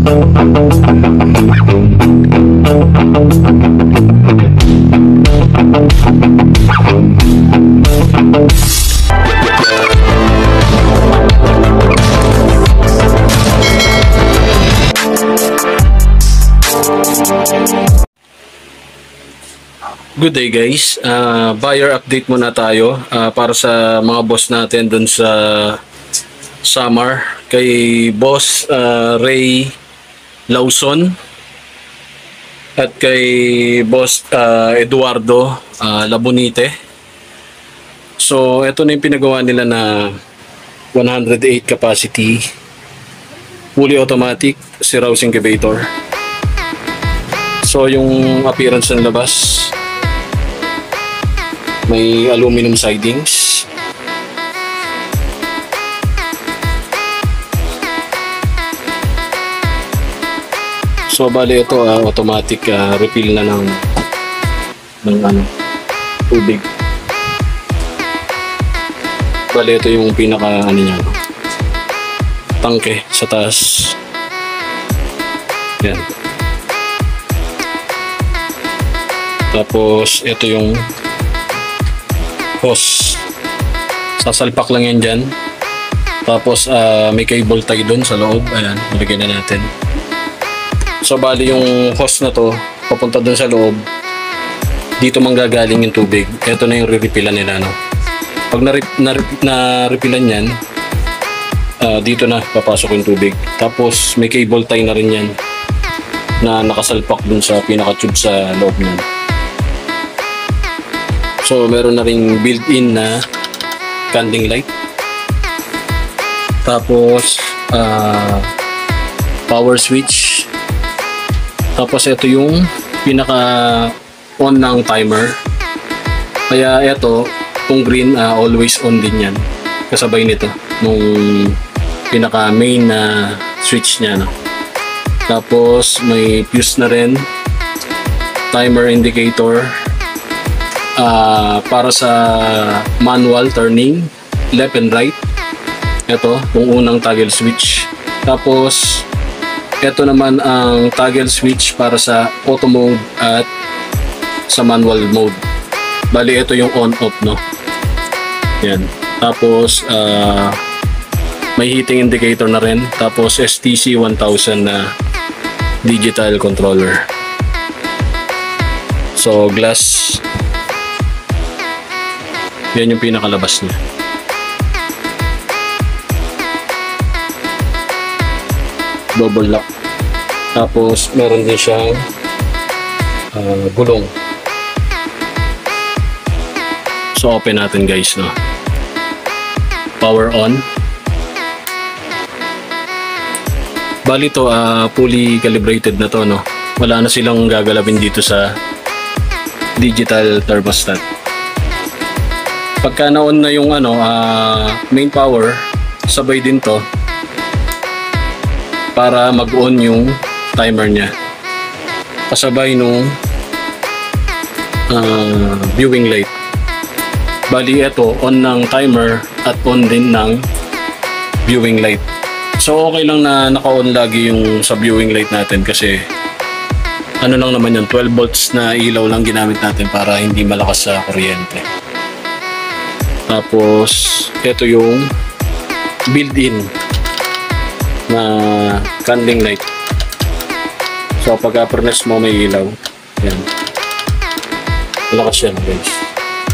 Good day guys, buyer update muna tayo para sa mga boss natin dun sa Samar, kay boss Ray Lawson at kay boss Eduardo Labonite. So ito na yung pinagawa nila na 108 capacity fully automatic si Rouse incubator. So yung appearance ng labas, may aluminum sidings. So bali ito automatic refill na ng tubig. Bali ito yung pinaka niya, tangke sa taas. Yan. Tapos ito yung hose, sasalpak lang yan dyan. Tapos may cable tie dun sa loob. Ayan, nilagyan na natin. So bali yung hose na to papunta dun sa loob, dito manggagaling yung tubig. Ito na yung re-refillan nila, no? Pag na-refillan yan, dito na papasok yung tubig. Tapos may cable tie na rin yan na nakasalpak dun sa pinaka-tube sa loob niyan. So meron na ring built-in na candling light. Tapos power switch. Tapos ito yung pinaka on ng timer. Kaya ito, kung green, always on din yan. Kasabay nito nung pinaka main na switch niya, no? Tapos may fuse na rin, timer indicator. Para sa manual turning left and right, ito yung unang toggle switch. Tapos ito naman ang toggle switch para sa auto mode at sa manual mode. Bali ito yung on off, no? Yan. Tapos may heating indicator na rin. Tapos STC 1000 na digital controller. So glass. Yan yung pinakalabas niya. Double lock. Tapos meron din siyang gulong. So open natin guys, no? Power on. Bali to fully calibrated na to, no? Wala na silang gagalawin dito sa digital thermostat. Pagka na-on na yung main power, sabay din to para mag-on yung timer niya. Kasabay nung viewing light. Bali ito, on ng timer at on din ng viewing light. So okay lang na naka-on lagi yung sa viewing light natin kasi ano lang naman yun, 12 volts na ilaw lang ginamit natin para hindi malakas sa kuryente. Tapos ito yung built-in na candling light. So pagka-furnace mo may ilaw. Yan. Malakas yan guys.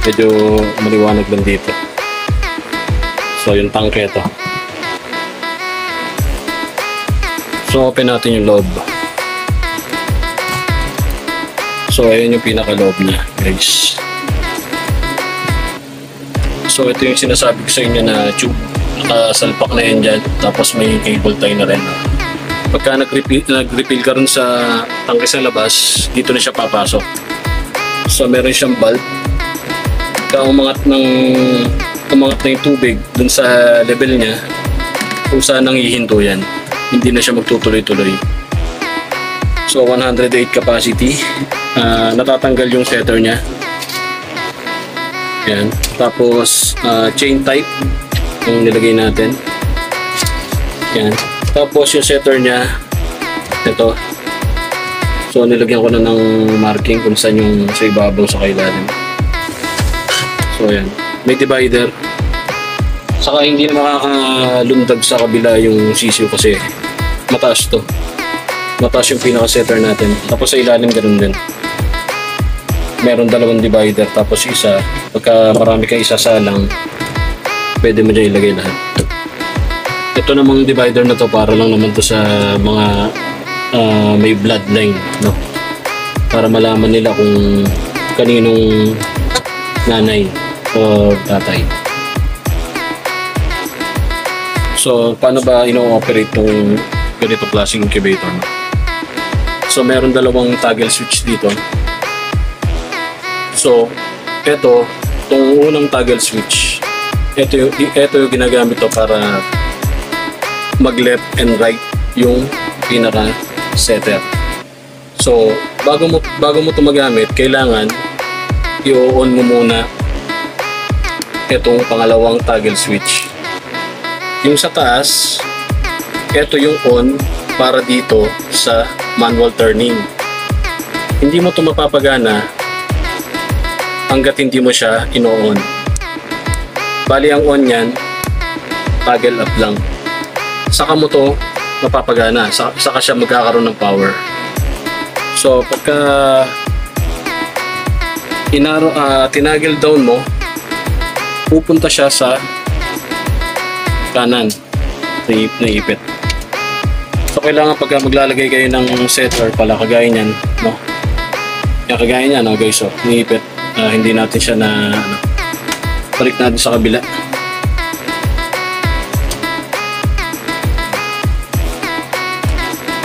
Medyo maliwanag lang dito. So yung tangke ito. So open natin yung loob. So ayan yung pinaka-loob niya guys. So ito yung sinasabi ko sa inyo na tube. Nakasalpak na yan dyan. Tapos may cable tie na rin. Pagka nag-refill ka rin sa tangke sa labas, dito na siya papasok. So meron siyang valve. Pagka umangat na yung tubig dun sa level niya, kung saan nang hihinto yan, hindi na siya magtutuloy-tuloy. So 108 capacity. Natatanggal yung setter niya. Yan. Tapos chain type yung nilagay natin. Yan. Tapos yung setter niya Ito. So, nilagyan ko na ng marking kung saan yung sa ibabaw sa kailalim. So, ayan. May divider. Saka hindi na makakalundag sa kabila yung sisiyo kasi mataas to. Mataas yung pinaka-setter natin. Tapos sa ilalim ganun din. Meron dalawang divider. Tapos isa, pagka marami kang isasalang, pwede mo dyan ilagay lahat. Ito namang divider na to para lang naman to sa mga may bloodline, no? Para malaman nila kung kaninong nanay o tatay. So, paano ba ino-operate itong ganito klaseng incubator, no? So, meron dalawang toggle switch dito. So, itong unang toggle switch, ito yung ginagamit to para mag-left and right yung pinaka setter. So, bago mo ito magamit, kailangan i-on mo muna itong pangalawang toggle switch. Yung sa taas, ito yung on para dito sa manual turning. Hindi mo ito mapapagana hanggat hindi mo siya ino-on. Bali ang on yan, toggle up lang. Saka mo ito mapapagana, saka siya magkakaroon ng power. So pagka tinagel down mo, pupunta siya sa kanan na ipit. So kailangan pagka maglalagay kayo ng setter pala kagaya niyan, no? Kagaya niyan, no guys, so niipit. Hindi natin siya na balik natin sa kabila.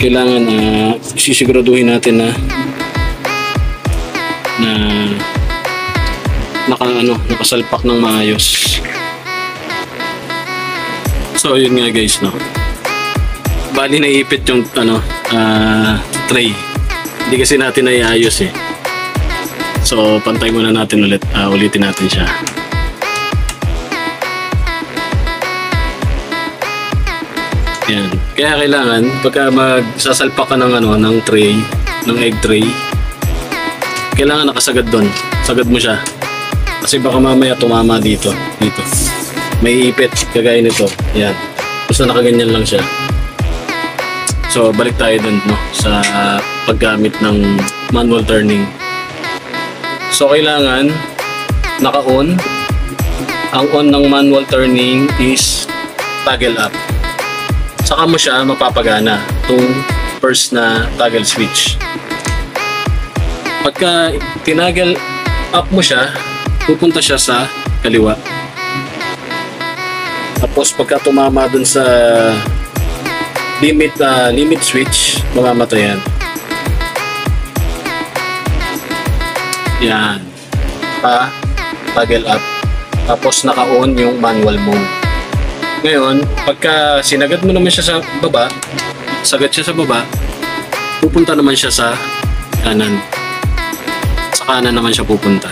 Kailangan sisiguraduhin natin na nakasalpak ng maayos. So yun nga guys, no. Bali naipit yung tray. Hindi kasi natin naiayos eh. So pantay muna natin ulit, ulitin natin siya. Yan. Kaya kailangan pagka magsasalpak ka ng tray, ng egg tray, kailangan nakasagad doon. Sagad mo siya. Kasi baka mamaya tumama dito. May ipit kagaya nito. Yan. Basta nakaganyan lang siya. So balik tayo doon, no, sa paggamit ng manual turning. So kailangan naka-on. Ang on ng manual turning is toggle up. Saka mo siya mapapagana itong first na toggle switch. Pagka tinagel up mo siya, pupunta siya sa kaliwa. Tapos pagka tumama dun sa limit switch, mamamatay yan. Yan. Toggle up. Tapos naka-on yung manual mode. Ngayon, pagka sinagad mo naman siya sa baba, sagad siya sa baba, pupunta naman siya sa kanan. Sa kanan naman siya pupunta.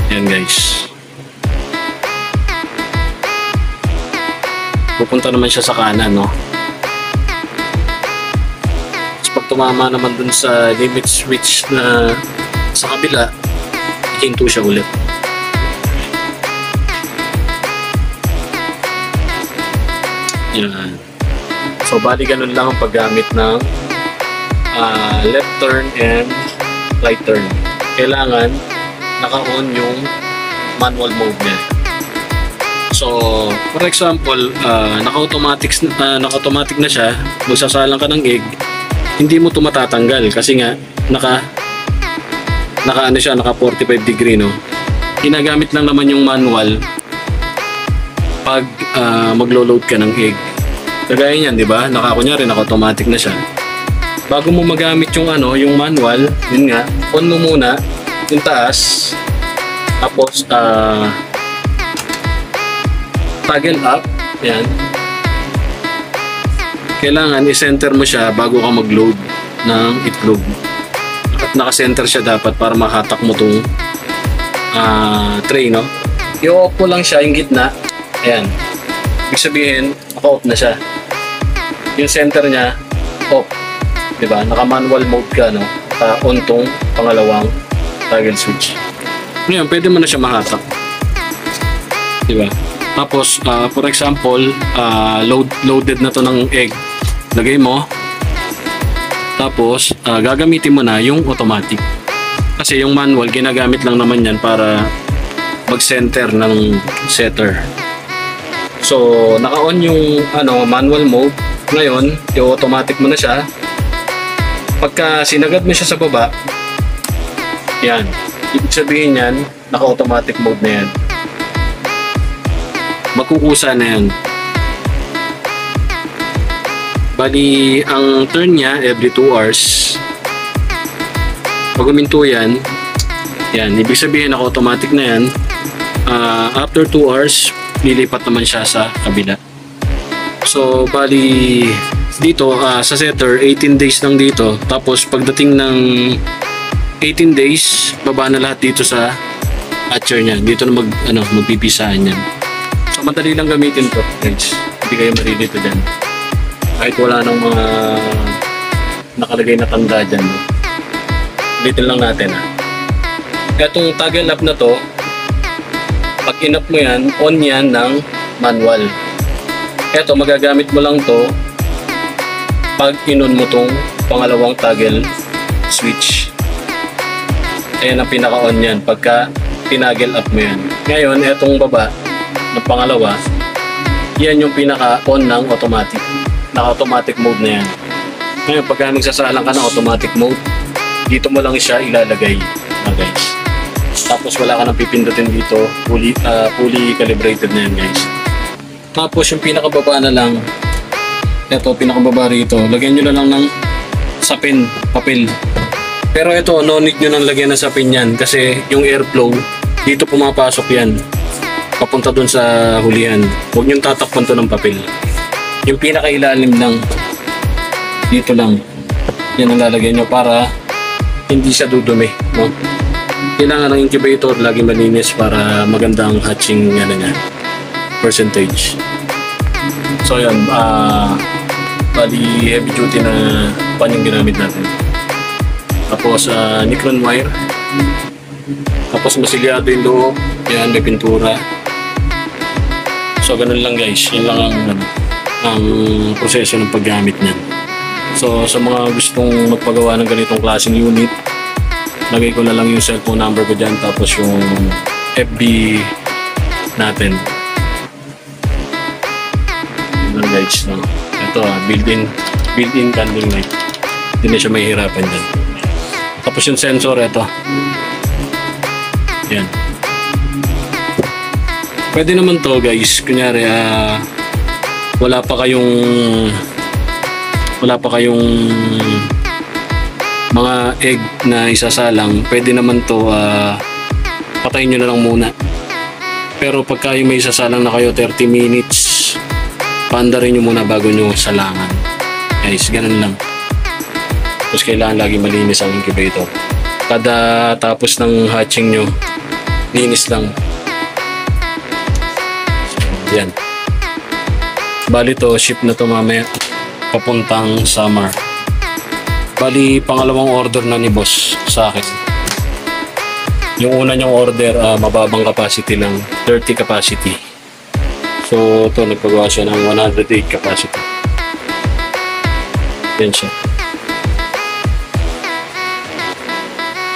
Yan guys. Pupunta naman siya sa kanan, no? Tapos pag tumama naman dun sa limit switch na sa kabila, ihinto siya ulit. Yan. So bali ganun lang ang paggamit ng left turn and right turn. Kailangan naka-on yung manual mode niya. So for example, naka-automatic na siya. Magsasalang ka ng egg, hindi mo ito matatanggal kasi nga naka 45 degree, no? Ginagamit lang naman yung manual pag maglo-load ka ng egg. Kagaya niyan, di ba? Kunyari, naka-automatic na siya. Bago mo magamit yung yung manual, yun nga, on mo muna yung taas. Tapos toggle up. Yan. Kailangan i-center mo siya bago ka mag-load ng itlog. At naka-center siya dapat para makatak mo tong tray, no? I-off mo lang siya yung gitna. Ayan. Ibig sabihin, naka-off na siya. Yung center niya, off. Diba? Naka-manual mode ka, no? On tong pangalawang toggle switch. Ngayon, pwede mo na siya mahatak. Diba? Tapos, for example, loaded na to ng egg. Lagay mo. Tapos, gagamitin mo na yung automatic. Kasi yung manual, ginagamit lang naman yan para mag-center ng setter. So, naka-on yung manual mode. Ngayon, i-automatic mo na siya. Pagka sinagad mo siya sa baba, yan. Ibig sabihin yan, naka-automatic mode na yan. Magkukusa na yan. Bali, ang turn niya every 2 hours. Pag uminto yan, ibig sabihin naka-automatic na yan. After 2 hours, lilipat naman siya sa kabila. So, bali dito sa setter, 18 days lang dito. Tapos, pagdating ng 18 days, baba na lahat dito sa hatcher niya. Dito na magpipisahan yan. So, madali lang gamitin to, guys. Hindi kayo marilito dyan. Kahit wala nang mga nakalagay na tanda dyan. Dito lang natin, Itong toggle up na to, pag in-up mo yan, on yan ng manual. Eto, magagamit mo lang to pag in-on mo tong pangalawang toggle switch. Ayan ang pinaka-on yan pagka tinaggle up mo yan. Ngayon, etong baba ng pangalawa, yan yung pinaka-on ng automatic. Naka-automatic mode na yan. Ngayon, pagka nagsasalang ka ng automatic mode, dito mo lang siya ilalagay, guys. Tapos wala ka nang pipindutin dito, fully calibrated na yan, guys. Tapos yung pinakababa na lang, ito pinakababa rito, lagyan nyo na lang ng sapin, papel. Pero ito, no need nyo nang lagyan ng sapin yan kasi yung airflow, dito pumapasok yan. Papunta dun sa hulihan. Huwag nyo tatakpan to ng papel. Yung pinakailalim lang, dito lang. Yan ang lalagyan nyo para hindi siya dudumi, no? Kailangan ng incubator lagi malinis para maganda ang hatching niya, percentage. So yan, bali heavy duty na pan yung ginamit natin. Tapos Nicron wire. Tapos masilyado yung loob. Yan, may pintura. So ganun lang, guys. Yun lang ang proseso ng paggamit niyan. So sa mga gustong magpagawa ng ganitong klaseng unit, lagay ko na lang yung cellphone number ko dyan, tapos yung FB natin. Yun lang, guys, no? Ito built-in candle light. Hindi na siya mahihirapan dyan. Tapos yung sensor, ito. Yan. Pwede naman to, guys. Kunyari, wala pa kayong mga egg na isasalang, pwede naman to patayin nyo na lang muna. Pero pagka yung may isasalang na kayo 30 minutes, paandarin nyo muna bago nyo salangan, guys. Ganun lang. Tapos kailangan lagi malinis ang incubator. Kada tapos ng hatching nyo, linis lang. So, yan. Bali to, ship na to mamaya papuntang Samar. Bali, pangalawang order na ni boss sa akin. Yung una niyang order, mababang capacity lang, 30 capacity. So, ito, nagpagawa siya ng 108 capacity. Yan siya.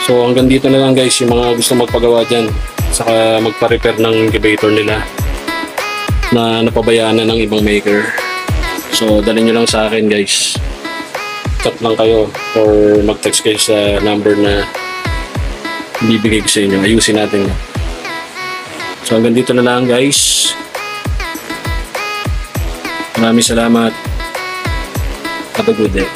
So, hanggang dito na lang, guys, yung mga gusto magpagawa dyan. Saka magpa-repair ng incubator nila na napabayaan na ng ibang maker. So, dalhin nyo lang sa akin, guys. Chat lang kayo or mag-text kayo sa number na bibigay ko sa inyo. Ayusin natin yan. So hanggang dito na lang, guys. Maraming salamat. Have a good day.